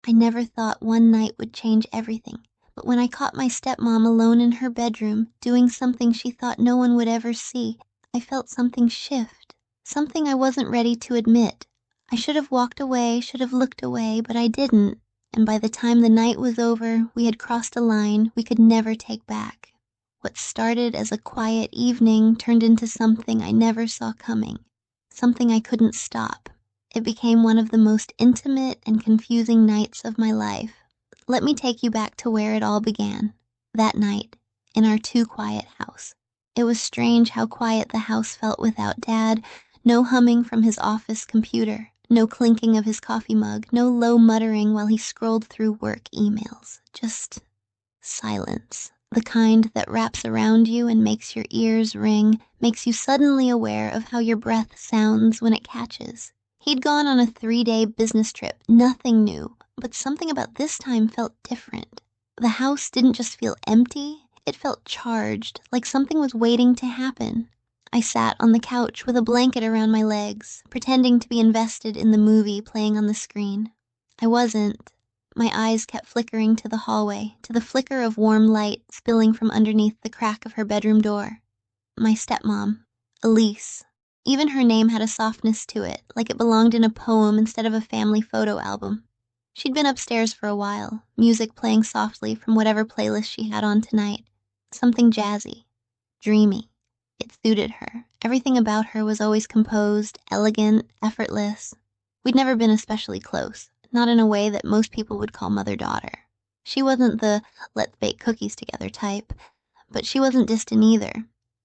I never thought one night would change everything, but when I caught my stepmom alone in her bedroom, doing something she thought no one would ever see, I felt something shift, something I wasn't ready to admit. I should have walked away, should have looked away, but I didn't, and by the time the night was over, we had crossed a line we could never take back. What started as a quiet evening turned into something I never saw coming, something I couldn't stop. It became one of the most intimate and confusing nights of my life. Let me take you back to where it all began. That night, in our too-quiet house. It was strange how quiet the house felt without Dad. No humming from his office computer, no clinking of his coffee mug, no low muttering while he scrolled through work emails. Just silence. The kind that wraps around you and makes your ears ring, makes you suddenly aware of how your breath sounds when it catches. He'd gone on a 3-day business trip, nothing new, but something about this time felt different. The house didn't just feel empty, it felt charged, like something was waiting to happen. I sat on the couch with a blanket around my legs, pretending to be invested in the movie playing on the screen. I wasn't. My eyes kept flickering to the hallway, to the flicker of warm light spilling from underneath the crack of her bedroom door. My stepmom, Elise. Even her name had a softness to it, like it belonged in a poem instead of a family photo album. She'd been upstairs for a while, music playing softly from whatever playlist she had on tonight. Something jazzy, dreamy. It suited her. Everything about her was always composed, elegant, effortless. We'd never been especially close, not in a way that most people would call mother-daughter. She wasn't the let's bake cookies together type, but she wasn't distant either.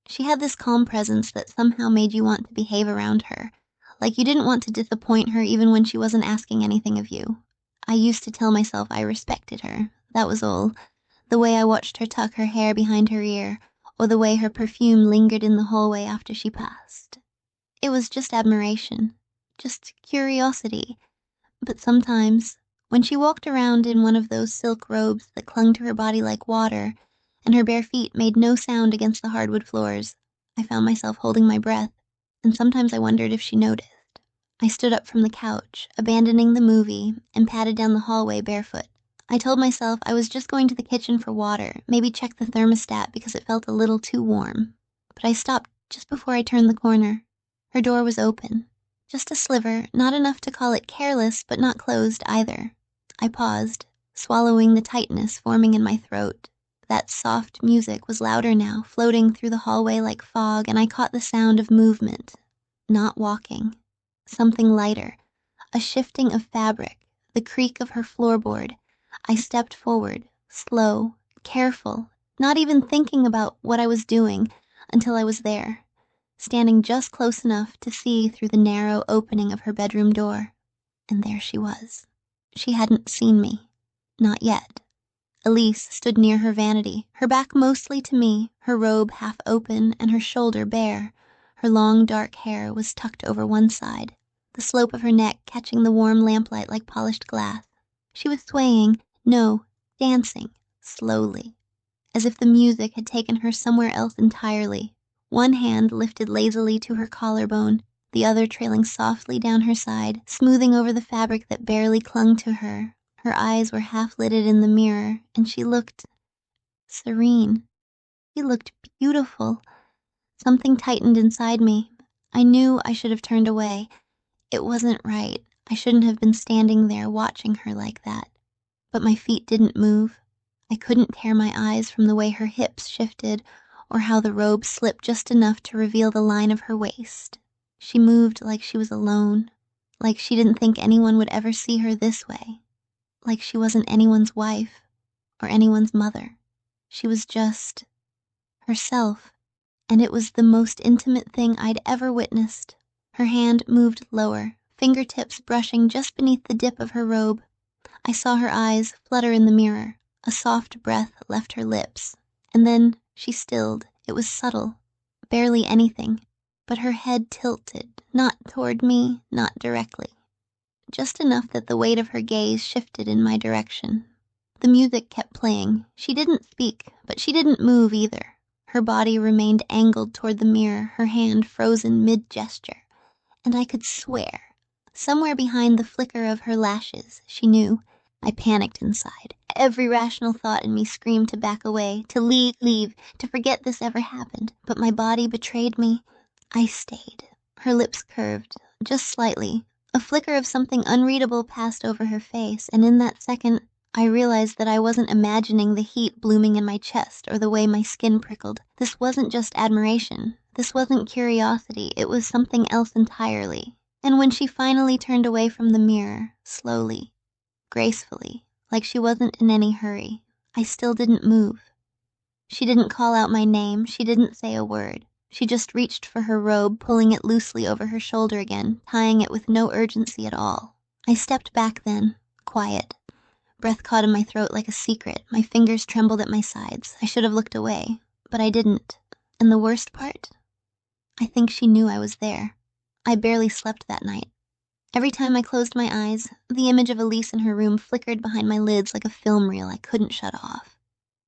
She had this calm presence that somehow made you want to behave around her, like you didn't want to disappoint her even when she wasn't asking anything of you. I used to tell myself I respected her, that was all. The way I watched her tuck her hair behind her ear, or the way her perfume lingered in the hallway after she passed. It was just admiration, just curiosity. But sometimes, when she walked around in one of those silk robes that clung to her body like water, and her bare feet made no sound against the hardwood floors, I found myself holding my breath, and sometimes I wondered if she noticed. I stood up from the couch, abandoning the movie, and padded down the hallway barefoot. I told myself I was just going to the kitchen for water, maybe check the thermostat because it felt a little too warm. But I stopped just before I turned the corner. Her door was open. Just a sliver, not enough to call it careless, but not closed either. I paused, swallowing the tightness forming in my throat. That soft music was louder now, floating through the hallway like fog, and I caught the sound of movement. Not walking. Something lighter. A shifting of fabric, the creak of her floorboard. I stepped forward, slow, careful, not even thinking about what I was doing, until I was there, standing just close enough to see through the narrow opening of her bedroom door. And there she was. She hadn't seen me. Not yet. Elise stood near her vanity, her back mostly to me, her robe half open and her shoulder bare. Her long dark hair was tucked over one side, the slope of her neck catching the warm lamplight like polished glass. She was swaying, no, dancing, slowly, as if the music had taken her somewhere else entirely. One hand lifted lazily to her collarbone, the other trailing softly down her side, smoothing over the fabric that barely clung to her. Her eyes were half-lidded in the mirror, and she looked serene. She looked beautiful. Something tightened inside me. I knew I should have turned away. It wasn't right. I shouldn't have been standing there watching her like that. But my feet didn't move. I couldn't tear my eyes from the way her hips shifted, or how the robe slipped just enough to reveal the line of her waist. She moved like she was alone, like she didn't think anyone would ever see her this way. Like she wasn't anyone's wife, or anyone's mother. She was just herself, and it was the most intimate thing I'd ever witnessed. Her hand moved lower, fingertips brushing just beneath the dip of her robe. I saw her eyes flutter in the mirror. A soft breath left her lips, and then she stilled. It was subtle, barely anything, but her head tilted, not toward me, not directly. Just enough that the weight of her gaze shifted in my direction. The music kept playing. She didn't speak, but she didn't move either. Her body remained angled toward the mirror, her hand frozen mid-gesture. And I could swear, somewhere behind the flicker of her lashes, she knew, I panicked inside. Every rational thought in me screamed to back away, to leave, to forget this ever happened. But my body betrayed me. I stayed. Her lips curved, just slightly. A flicker of something unreadable passed over her face, and in that second, I realized that I wasn't imagining the heat blooming in my chest or the way my skin prickled. This wasn't just admiration. This wasn't curiosity. It was something else entirely. And when she finally turned away from the mirror, slowly, gracefully, like she wasn't in any hurry, I still didn't move. She didn't call out my name. She didn't say a word. She just reached for her robe, pulling it loosely over her shoulder again, tying it with no urgency at all. I stepped back then, quiet. Breath caught in my throat like a secret. My fingers trembled at my sides. I should have looked away, but I didn't. And the worst part? I think she knew I was there. I barely slept that night. Every time I closed my eyes, the image of Elise in her room flickered behind my lids like a film reel I couldn't shut off.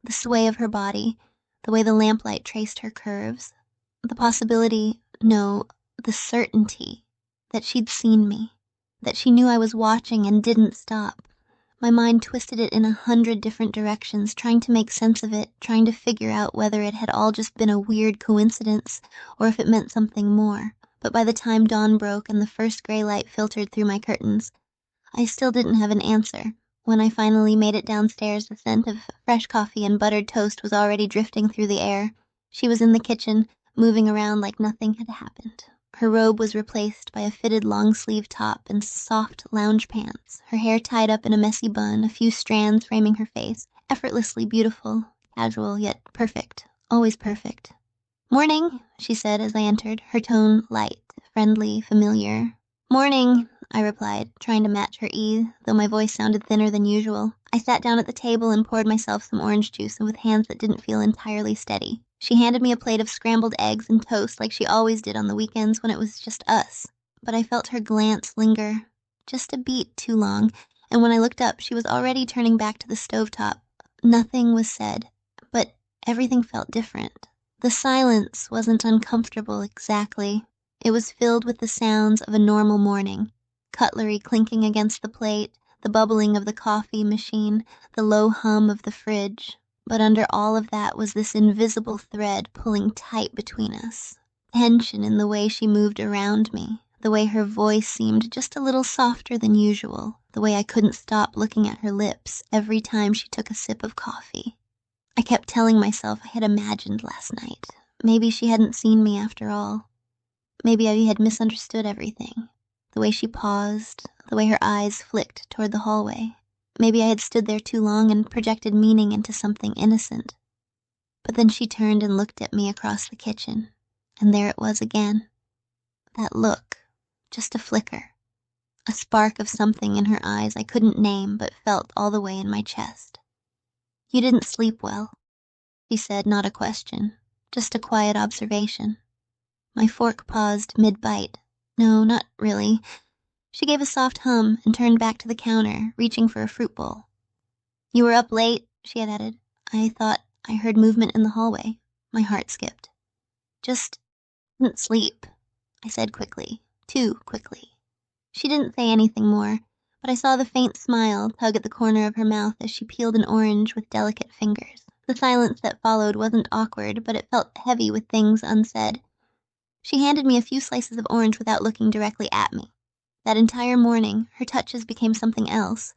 The sway of her body, the way the lamplight traced her curves, the possibility, no, the certainty that she'd seen me, that she knew I was watching and didn't stop. My mind twisted it in 100 different directions, trying to make sense of it, trying to figure out whether it had all just been a weird coincidence or if it meant something more. But by the time dawn broke and the first gray light filtered through my curtains, I still didn't have an answer. When I finally made it downstairs, the scent of fresh coffee and buttered toast was already drifting through the air. She was in the kitchen, moving around like nothing had happened. Her robe was replaced by a fitted long-sleeve top and soft lounge pants, her hair tied up in a messy bun, a few strands framing her face, effortlessly beautiful, casual yet perfect, always perfect. "Morning," she said as I entered, her tone light, friendly, familiar. "Morning," I replied, trying to match her ease, though my voice sounded thinner than usual. I sat down at the table and poured myself some orange juice with hands that didn't feel entirely steady. She handed me a plate of scrambled eggs and toast like she always did on the weekends when it was just us. But I felt her glance linger, just a beat too long, and when I looked up, she was already turning back to the stovetop. Nothing was said, but everything felt different. The silence wasn't uncomfortable exactly. It was filled with the sounds of a normal morning. Cutlery clinking against the plate, the bubbling of the coffee machine, the low hum of the fridge. But under all of that was this invisible thread pulling tight between us. Tension in the way she moved around me, the way her voice seemed just a little softer than usual, the way I couldn't stop looking at her lips every time she took a sip of coffee. I kept telling myself I had imagined last night. Maybe she hadn't seen me after all. Maybe I had misunderstood everything. The way she paused, the way her eyes flicked toward the hallway. Maybe I had stood there too long and projected meaning into something innocent. But then she turned and looked at me across the kitchen, and there it was again. That look, just a flicker. A spark of something in her eyes I couldn't name but felt all the way in my chest. "You didn't sleep well," she said, not a question, just a quiet observation. My fork paused mid-bite. No, not really. She gave a soft hum and turned back to the counter, reaching for a fruit bowl. "You were up late," she had added. I thought I heard movement in the hallway. My heart skipped. "Just didn't sleep," I said quickly. Too quickly. She didn't say anything more, but I saw the faint smile tug at the corner of her mouth as she peeled an orange with delicate fingers. The silence that followed wasn't awkward, but it felt heavy with things unsaid. She handed me a few slices of orange without looking directly at me. That entire morning, her touches became something else.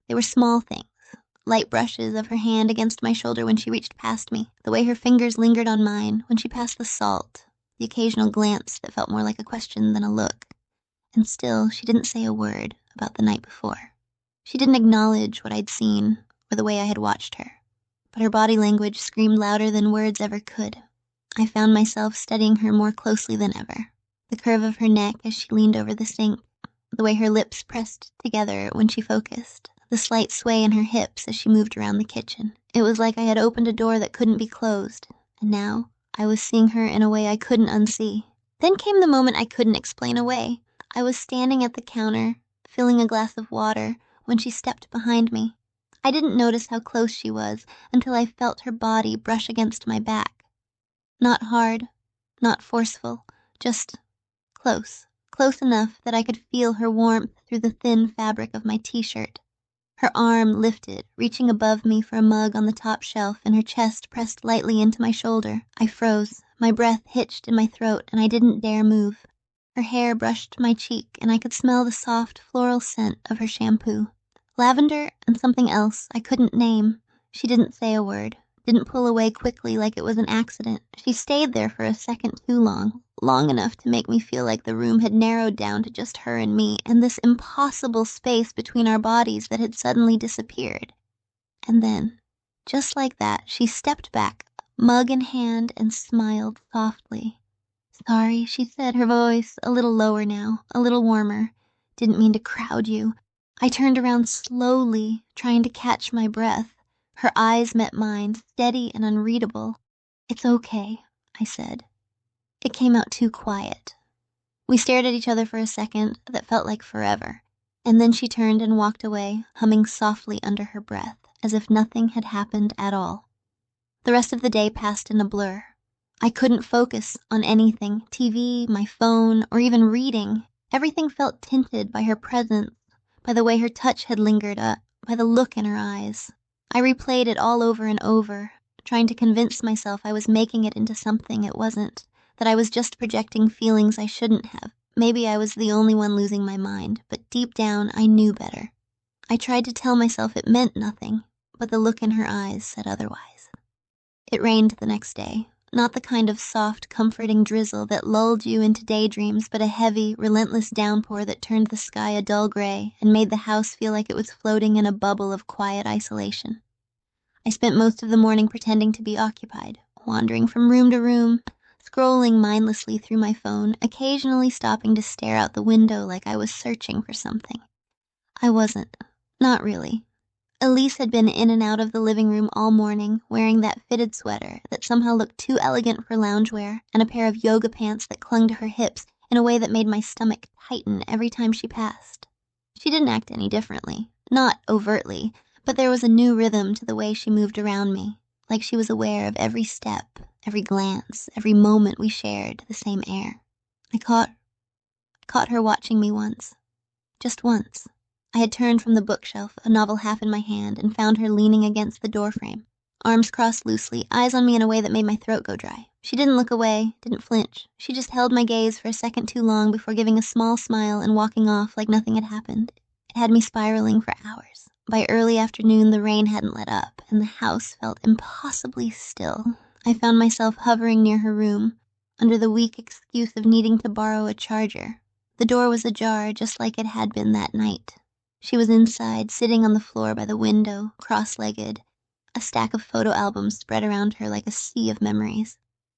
They were small things, light brushes of her hand against my shoulder when she reached past me, the way her fingers lingered on mine when she passed the salt, the occasional glance that felt more like a question than a look. And still, she didn't say a word about the night before. She didn't acknowledge what I'd seen or the way I had watched her, but her body language screamed louder than words ever could. I found myself studying her more closely than ever. The curve of her neck as she leaned over the sink, the way her lips pressed together when she focused, the slight sway in her hips as she moved around the kitchen. It was like I had opened a door that couldn't be closed, and now I was seeing her in a way I couldn't unsee. Then came the moment I couldn't explain away. I was standing at the counter, filling a glass of water, when she stepped behind me. I didn't notice how close she was until I felt her body brush against my back. Not hard, not forceful, just close enough that I could feel her warmth through the thin fabric of my t-shirt. Her arm lifted, reaching above me for a mug on the top shelf, and her chest pressed lightly into my shoulder. I froze, my breath hitched in my throat, and I didn't dare move. Her hair brushed my cheek, and I could smell the soft, floral scent of her shampoo. Lavender and something else I couldn't name. She didn't say a word, didn't pull away quickly like it was an accident. She stayed there for a second too long, long enough to make me feel like the room had narrowed down to just her and me, and this impossible space between our bodies that had suddenly disappeared. And then, just like that, she stepped back, mug in hand, and smiled softly. "Sorry," she said, her voice a little lower now, a little warmer. "Didn't mean to crowd you." I turned around slowly, trying to catch my breath. Her eyes met mine, steady and unreadable. "It's okay," I said. It came out too quiet. We stared at each other for a second that felt like forever, and then she turned and walked away, humming softly under her breath, as if nothing had happened at all. The rest of the day passed in a blur. I couldn't focus on anything, TV, my phone, or even reading. Everything felt tinted by her presence, by the way her touch had lingered up, by the look in her eyes. I replayed it all over and over, trying to convince myself I was making it into something it wasn't, that I was just projecting feelings I shouldn't have. Maybe I was the only one losing my mind, but deep down I knew better. I tried to tell myself it meant nothing, but the look in her eyes said otherwise. It rained the next day. Not the kind of soft, comforting drizzle that lulled you into daydreams, but a heavy, relentless downpour that turned the sky a dull gray and made the house feel like it was floating in a bubble of quiet isolation. I spent most of the morning pretending to be occupied, wandering from room to room, scrolling mindlessly through my phone, occasionally stopping to stare out the window like I was searching for something. I wasn't. Not really. Elise had been in and out of the living room all morning, wearing that fitted sweater that somehow looked too elegant for loungewear, and a pair of yoga pants that clung to her hips in a way that made my stomach tighten every time she passed. She didn't act any differently, not overtly, but there was a new rhythm to the way she moved around me, like she was aware of every step, every glance, every moment we shared the same air. I caught her watching me once. Just once. I had turned from the bookshelf, a novel half in my hand, and found her leaning against the doorframe, arms crossed loosely, eyes on me in a way that made my throat go dry. She didn't look away, didn't flinch. She just held my gaze for a second too long before giving a small smile and walking off like nothing had happened. It had me spiraling for hours. By early afternoon, the rain hadn't let up, and the house felt impossibly still. I found myself hovering near her room, under the weak excuse of needing to borrow a charger. The door was ajar, just like it had been that night. She was inside, sitting on the floor by the window, cross-legged, a stack of photo albums spread around her like a sea of memories.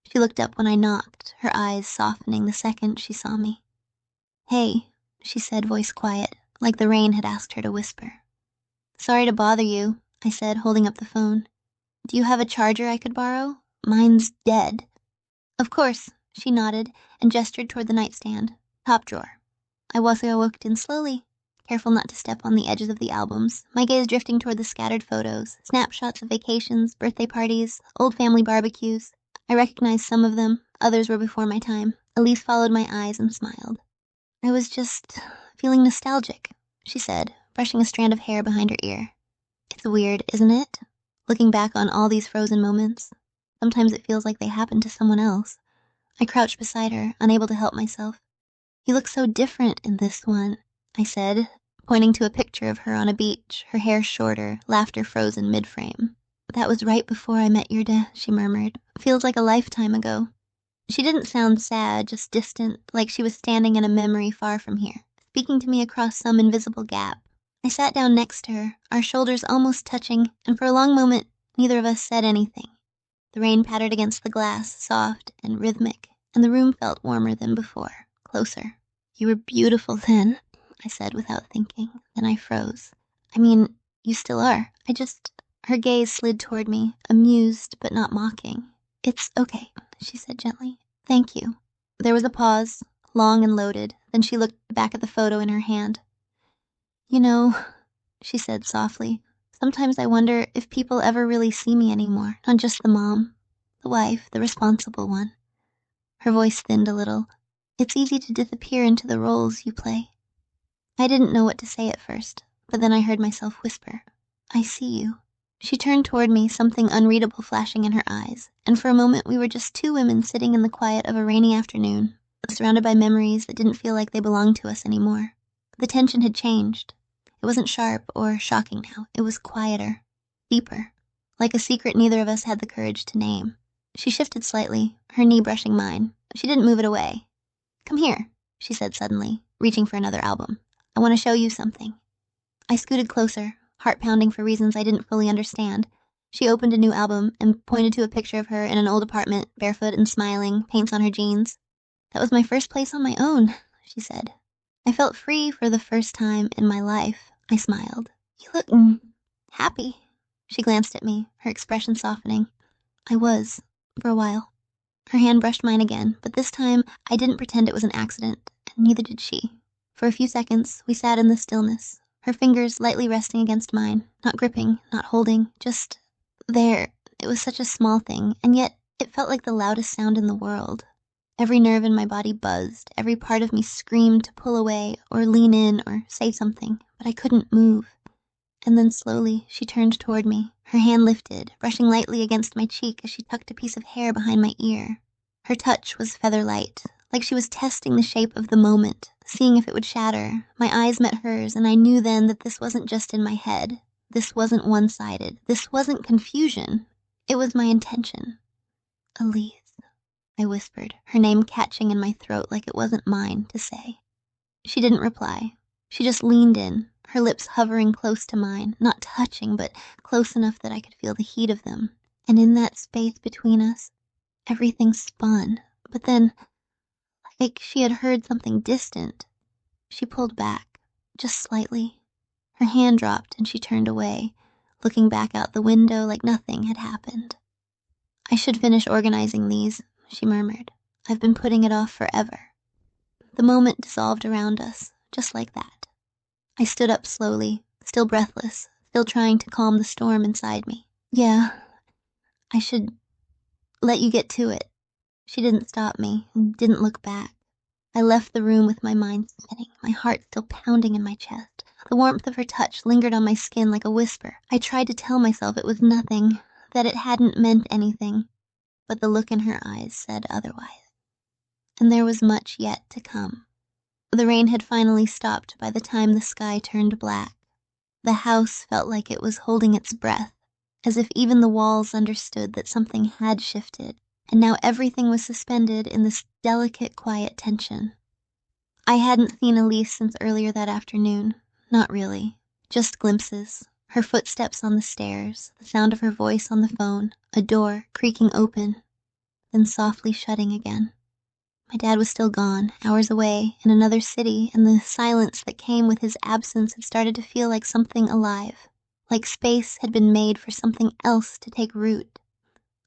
She looked up when I knocked, her eyes softening the second she saw me. "Hey," she said, voice quiet, like the rain had asked her to whisper. "Sorry to bother you," I said, holding up the phone. "Do you have a charger I could borrow? Mine's dead." "Of course," she nodded and gestured toward the nightstand. "Top drawer." I walked in slowly, careful not to step on the edges of the albums, my gaze drifting toward the scattered photos, snapshots of vacations, birthday parties, old family barbecues. I recognized some of them, others were before my time. Elise followed my eyes and smiled. "I was just feeling nostalgic," she said, brushing a strand of hair behind her ear. "It's weird, isn't it? Looking back on all these frozen moments. Sometimes it feels like they happened to someone else." I crouched beside her, unable to help myself. "You look so different in this one," I said, pointing to a picture of her on a beach, her hair shorter, laughter frozen mid-frame. "That was right before I met your dad," she murmured. "Feels like a lifetime ago." She didn't sound sad, just distant, like she was standing in a memory far from here, speaking to me across some invisible gap. I sat down next to her, our shoulders almost touching, and for a long moment, neither of us said anything. The rain pattered against the glass, soft and rhythmic, and the room felt warmer than before, closer. "You were beautiful then," I said without thinking. Then I froze. "I mean, you still are. Her gaze slid toward me, amused but not mocking. "It's okay," she said gently. "Thank you." There was a pause, long and loaded, then she looked back at the photo in her hand. "You know," she said softly, "sometimes I wonder if people ever really see me anymore. Not just the mom, the wife, the responsible one." Her voice thinned a little. "It's easy to disappear into the roles you play." I didn't know what to say at first. But then I heard myself whisper, "I see you." She turned toward me, something unreadable flashing in her eyes, and for a moment we were just two women sitting in the quiet of a rainy afternoon, surrounded by memories that didn't feel like they belonged to us anymore. The tension had changed. It wasn't sharp or shocking now. It was quieter, deeper, like a secret neither of us had the courage to name. She shifted slightly, her knee brushing mine. She didn't move it away. "Come here," she said suddenly, reaching for another album. "I want to show you something." I scooted closer, heart pounding for reasons I didn't fully understand. She opened a new album and pointed to a picture of her in an old apartment, barefoot and smiling, paints on her jeans. "That was my first place on my own," she said. I felt free for the first time in my life. I smiled. "You look happy." She glanced at me, her expression softening. I was, for a while. Her hand brushed mine again, but this time I didn't pretend it was an accident, and neither did she. For a few seconds, we sat in the stillness, her fingers lightly resting against mine, not gripping, not holding, just there. It was such a small thing, and yet it felt like the loudest sound in the world. Every nerve in my body buzzed, every part of me screamed to pull away, or lean in, or say something, but I couldn't move. And then slowly, she turned toward me, her hand lifted, brushing lightly against my cheek as she tucked a piece of hair behind my ear. Her touch was feather-light, like she was testing the shape of the moment, seeing if it would shatter. My eyes met hers, and I knew then that this wasn't just in my head. This wasn't one-sided. This wasn't confusion. It was my intention. "Elise," I whispered, her name catching in my throat like it wasn't mine to say. She didn't reply. She just leaned in, her lips hovering close to mine, not touching, but close enough that I could feel the heat of them. And in that space between us, everything spun. But then, like she had heard something distant, she pulled back, just slightly. Her hand dropped and she turned away, looking back out the window like nothing had happened. "I should finish organizing these," she murmured. "I've been putting it off forever." The moment dissolved around us, just like that. I stood up slowly, still breathless, still trying to calm the storm inside me. "Yeah, I should let you get to it." She didn't stop me, and didn't look back. I left the room with my mind spinning, my heart still pounding in my chest. The warmth of her touch lingered on my skin like a whisper. I tried to tell myself it was nothing, that it hadn't meant anything, but the look in her eyes said otherwise. And there was much yet to come. The rain had finally stopped by the time the sky turned black. The house felt like it was holding its breath, as if even the walls understood that something had shifted, and now everything was suspended in this delicate, quiet tension. I hadn't seen Elise since earlier that afternoon. Not really. Just glimpses. Her footsteps on the stairs, the sound of her voice on the phone, a door creaking open, then softly shutting again. My dad was still gone, hours away, in another city, and the silence that came with his absence had started to feel like something alive, like space had been made for something else to take root.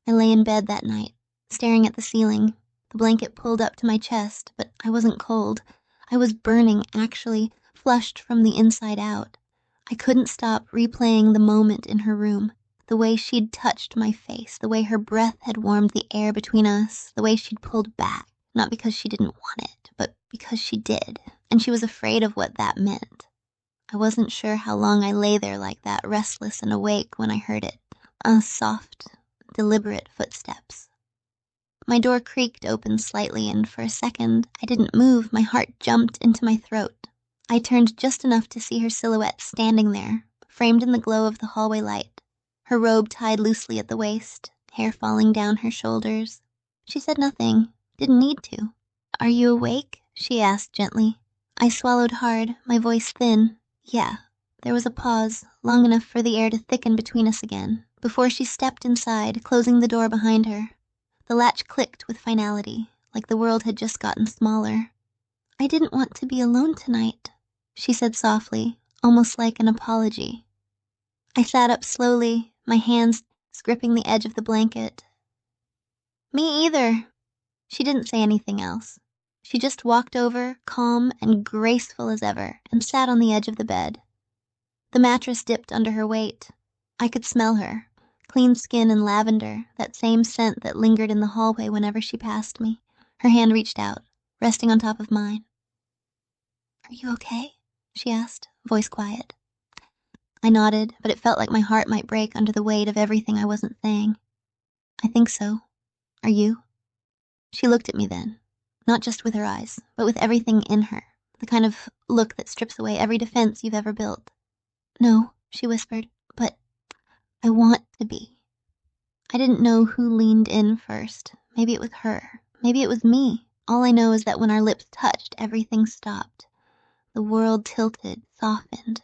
I lay in bed that night, staring at the ceiling, the blanket pulled up to my chest, but I wasn't cold. I was burning, actually, flushed from the inside out. I couldn't stop replaying the moment in her room, the way she'd touched my face, the way her breath had warmed the air between us, the way she'd pulled back. Not because she didn't want it, but because she did, and she was afraid of what that meant. I wasn't sure how long I lay there like that, restless and awake when I heard it. Soft, deliberate footsteps. My door creaked open slightly, and for a second, I didn't move. My heart jumped into my throat. I turned just enough to see her silhouette standing there, framed in the glow of the hallway light, her robe tied loosely at the waist, hair falling down her shoulders. She said nothing. Didn't need to. "Are you awake?" she asked gently. I swallowed hard, my voice thin. "Yeah." There was a pause, long enough for the air to thicken between us again, before she stepped inside, closing the door behind her. The latch clicked with finality, like the world had just gotten smaller. "I didn't want to be alone tonight," she said softly, almost like an apology. I sat up slowly, my hands gripping the edge of the blanket. "Me either." She didn't say anything else. She just walked over, calm and graceful as ever, and sat on the edge of the bed. The mattress dipped under her weight. I could smell her. Clean skin and lavender, that same scent that lingered in the hallway whenever she passed me. Her hand reached out, resting on top of mine. "Are you okay?" she asked, voice quiet. I nodded, but it felt like my heart might break under the weight of everything I wasn't saying. I think so. Are you? She looked at me then, not just with her eyes, but with everything in her, the kind of look that strips away every defense you've ever built. No, she whispered, but I want to be. I didn't know who leaned in first. Maybe it was her. Maybe it was me. All I know is that when our lips touched, everything stopped. The world tilted, softened.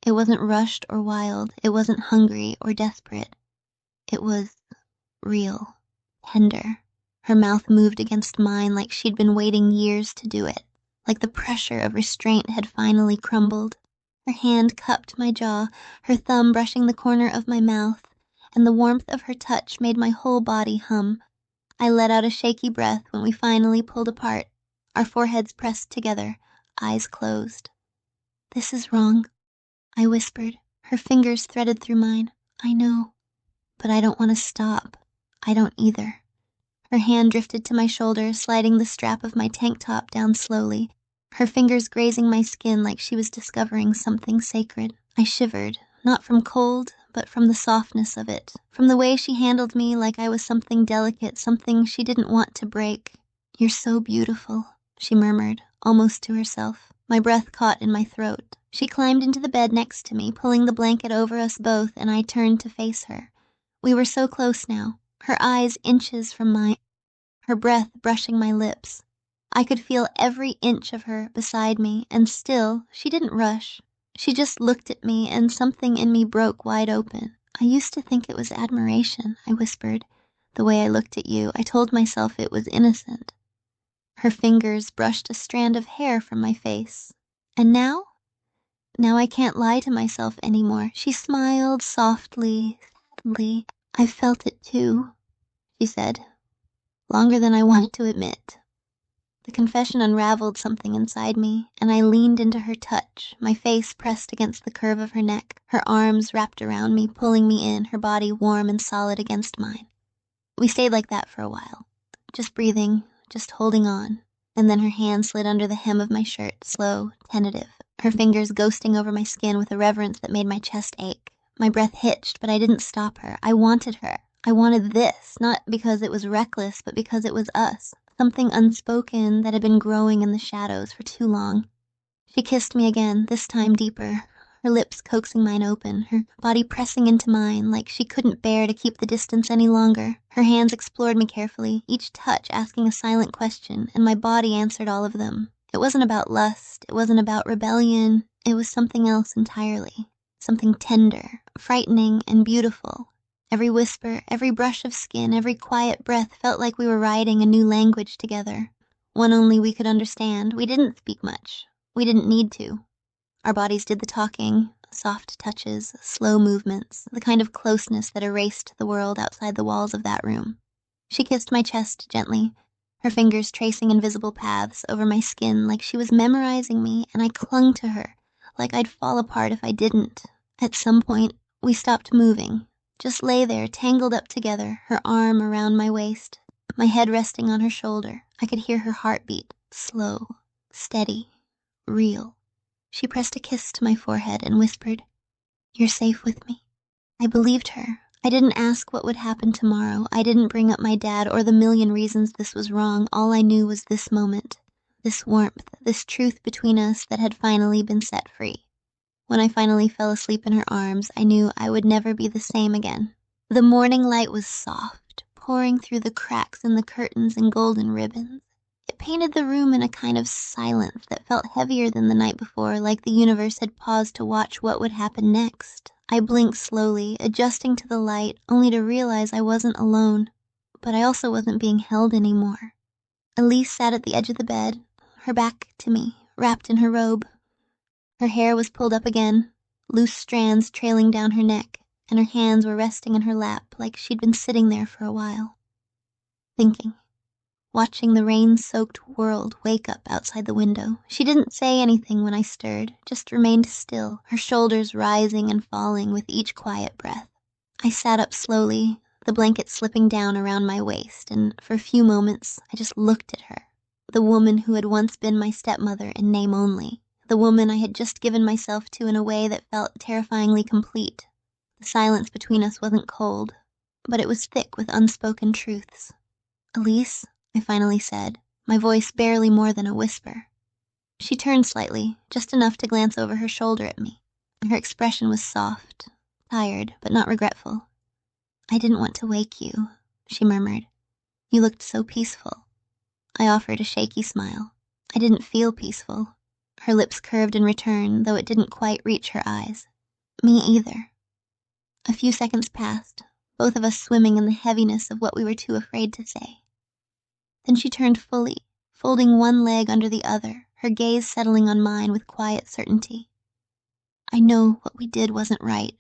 It wasn't rushed or wild. It wasn't hungry or desperate. It was real, tender. Her mouth moved against mine like she'd been waiting years to do it, like the pressure of restraint had finally crumbled. Her hand cupped my jaw, her thumb brushing the corner of my mouth, and the warmth of her touch made my whole body hum. I let out a shaky breath when we finally pulled apart, our foreheads pressed together, eyes closed. "This is wrong," I whispered, her fingers threaded through mine. "I know, but I don't want to stop. I don't either." Her hand drifted to my shoulder, sliding the strap of my tank top down slowly, her fingers grazing my skin like she was discovering something sacred. I shivered, not from cold, but from the softness of it, from the way she handled me like I was something delicate, something she didn't want to break. "You're so beautiful," she murmured, almost to herself. My breath caught in my throat. She climbed into the bed next to me, pulling the blanket over us both, and I turned to face her. We were so close now, her eyes inches from mine, her breath brushing my lips. I could feel every inch of her beside me, and still, she didn't rush. She just looked at me, and something in me broke wide open. "I used to think it was admiration," I whispered. "The way I looked at you, I told myself it was innocent." Her fingers brushed a strand of hair from my face. "And now? Now I can't lie to myself anymore." She smiled softly, sadly. "I've felt it too," she said. "Longer than I want to admit." The confession unraveled something inside me, and I leaned into her touch, my face pressed against the curve of her neck, her arms wrapped around me, pulling me in, her body warm and solid against mine. We stayed like that for a while, just breathing, just holding on, and then her hand slid under the hem of my shirt, slow, tentative, her fingers ghosting over my skin with a reverence that made my chest ache. My breath hitched, but I didn't stop her. I wanted her. I wanted this, not because it was reckless, but because it was us, something unspoken that had been growing in the shadows for too long. She kissed me again, this time deeper, her lips coaxing mine open, her body pressing into mine like she couldn't bear to keep the distance any longer. Her hands explored me carefully, each touch asking a silent question, and my body answered all of them. It wasn't about lust, it wasn't about rebellion, it was something else entirely. Something tender, frightening, and beautiful. Every whisper, every brush of skin, every quiet breath felt like we were writing a new language together. One only we could understand. We didn't speak much. We didn't need to. Our bodies did the talking, soft touches, slow movements, the kind of closeness that erased the world outside the walls of that room. She kissed my chest gently, her fingers tracing invisible paths over my skin like she was memorizing me, and I clung to her, like I'd fall apart if I didn't. At some point, we stopped moving, just lay there tangled up together, her arm around my waist, my head resting on her shoulder. I could hear her heartbeat, slow, steady, real. She pressed a kiss to my forehead and whispered, "You're safe with me." I believed her. I didn't ask what would happen tomorrow. I didn't bring up my dad or the million reasons this was wrong. All I knew was this moment, this warmth, this truth between us that had finally been set free. When I finally fell asleep in her arms, I knew I would never be the same again. The morning light was soft, pouring through the cracks in the curtains and golden ribbons. It painted the room in a kind of silence that felt heavier than the night before, like the universe had paused to watch what would happen next. I blinked slowly, adjusting to the light, only to realize I wasn't alone. But I also wasn't being held anymore. Elise sat at the edge of the bed, her back to me, wrapped in her robe. Her hair was pulled up again, loose strands trailing down her neck, and her hands were resting in her lap like she'd been sitting there for a while. Thinking. Watching the rain-soaked world wake up outside the window. She didn't say anything when I stirred, just remained still, her shoulders rising and falling with each quiet breath. I sat up slowly, the blanket slipping down around my waist, and for a few moments I just looked at her, the woman who had once been my stepmother in name only, the woman I had just given myself to in a way that felt terrifyingly complete. The silence between us wasn't cold, but it was thick with unspoken truths. "Elise," I finally said, my voice barely more than a whisper. She turned slightly, just enough to glance over her shoulder at me. Her expression was soft, tired, but not regretful. "I didn't want to wake you," she murmured. "You looked so peaceful." I offered a shaky smile. I didn't feel peaceful. Her lips curved in return, though it didn't quite reach her eyes. Me either. A few seconds passed, both of us swimming in the heaviness of what we were too afraid to say. Then she turned fully, folding one leg under the other, her gaze settling on mine with quiet certainty. "I know what we did wasn't right,"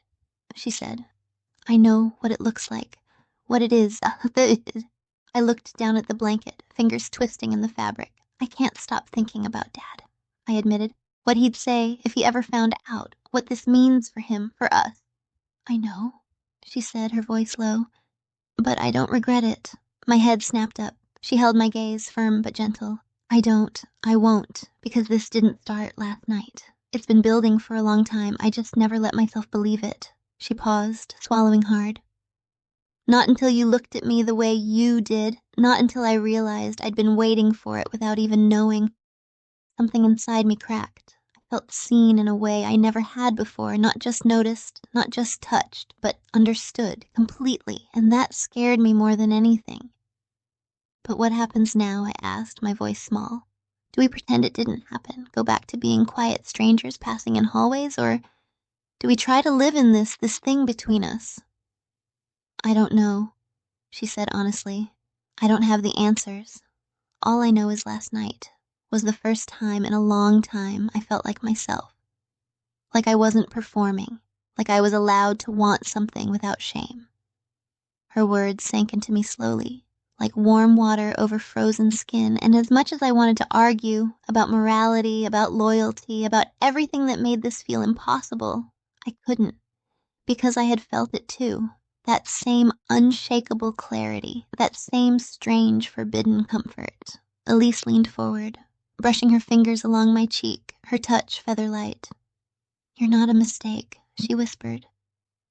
she said. "I know what it looks like, what it is." I looked down at the blanket, fingers twisting in the fabric. "I can't stop thinking about Dad," I admitted. "What he'd say if he ever found out, what this means for him, for us." "I know," she said, her voice low, "but I don't regret it." My head snapped up. She held my gaze, firm but gentle. I won't, because this didn't start last night. It's been building for a long time. I just never let myself believe it." She paused, swallowing hard. "Not until you looked at me the way you did. Not until I realized I'd been waiting for it without even knowing." Something inside me cracked. I felt seen in a way I never had before, not just noticed, not just touched, but understood, completely, and that scared me more than anything. "But what happens now?" I asked, my voice small. "Do we pretend it didn't happen, go back to being quiet strangers passing in hallways, or do we try to live in this thing between us?" "I don't know," she said honestly. "I don't have the answers. All I know is last night was the first time in a long time I felt like myself. Like I wasn't performing, like I was allowed to want something without shame." Her words sank into me slowly, like warm water over frozen skin, and as much as I wanted to argue about morality, about loyalty, about everything that made this feel impossible, I couldn't, because I had felt it too. That same unshakable clarity, that same strange forbidden comfort. Elise leaned forward, brushing her fingers along my cheek, her touch feather-light. "You're not a mistake," she whispered.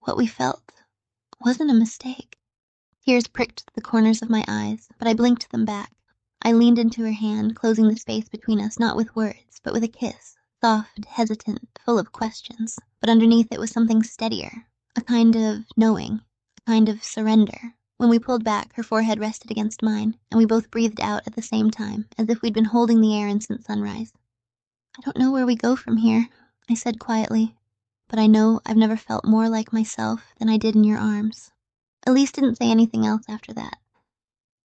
"What we felt wasn't a mistake." Tears pricked the corners of my eyes, but I blinked them back. I leaned into her hand, closing the space between us, not with words, but with a kiss. Soft, hesitant, full of questions, but underneath it was something steadier, a kind of knowing, a kind of surrender. When we pulled back, her forehead rested against mine, and we both breathed out at the same time, as if we'd been holding the air in since sunrise. "I don't know where we go from here," I said quietly, "but I know I've never felt more like myself than I did in your arms." Elise didn't say anything else after that.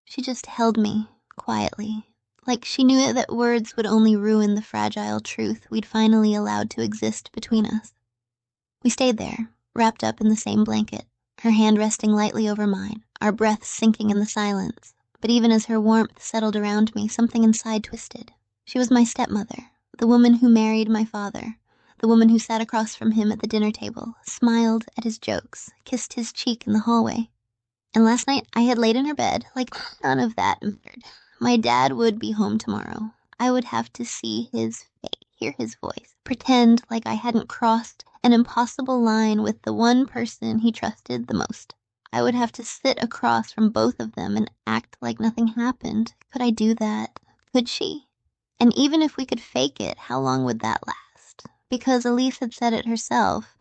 She just held me, quietly, like she knew that words would only ruin the fragile truth we'd finally allowed to exist between us. We stayed there, wrapped up in the same blanket, her hand resting lightly over mine, our breaths sinking in the silence. But even as her warmth settled around me, something inside twisted. She was my stepmother, the woman who married my father, the woman who sat across from him at the dinner table, smiled at his jokes, kissed his cheek in the hallway. And last night I had laid in her bed like none of that mattered. My dad would be home tomorrow. I would have to see his face, hear his voice, pretend like I hadn't crossed an impossible line with the one person he trusted the most. I would have to sit across from both of them and act like nothing happened. Could I do that? Could she? And even if we could fake it, how long would that last? Because Elise had said it herself.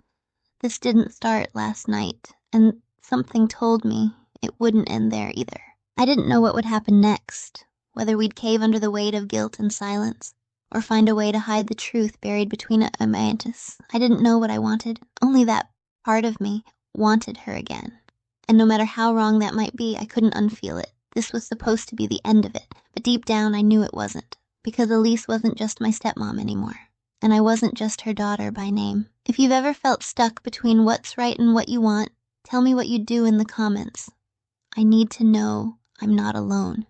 This didn't start last night, and something told me it wouldn't end there either. I didn't know what would happen next, whether we'd cave under the weight of guilt and silence, or find a way to hide the truth buried between a mantis. I didn't know what I wanted, only that part of me wanted her again. And no matter how wrong that might be, I couldn't unfeel it. This was supposed to be the end of it, but deep down I knew it wasn't, because Elise wasn't just my stepmom anymore. And I wasn't just her daughter by name. If you've ever felt stuck between what's right and what you want, tell me what you do in the comments. I need to know I'm not alone.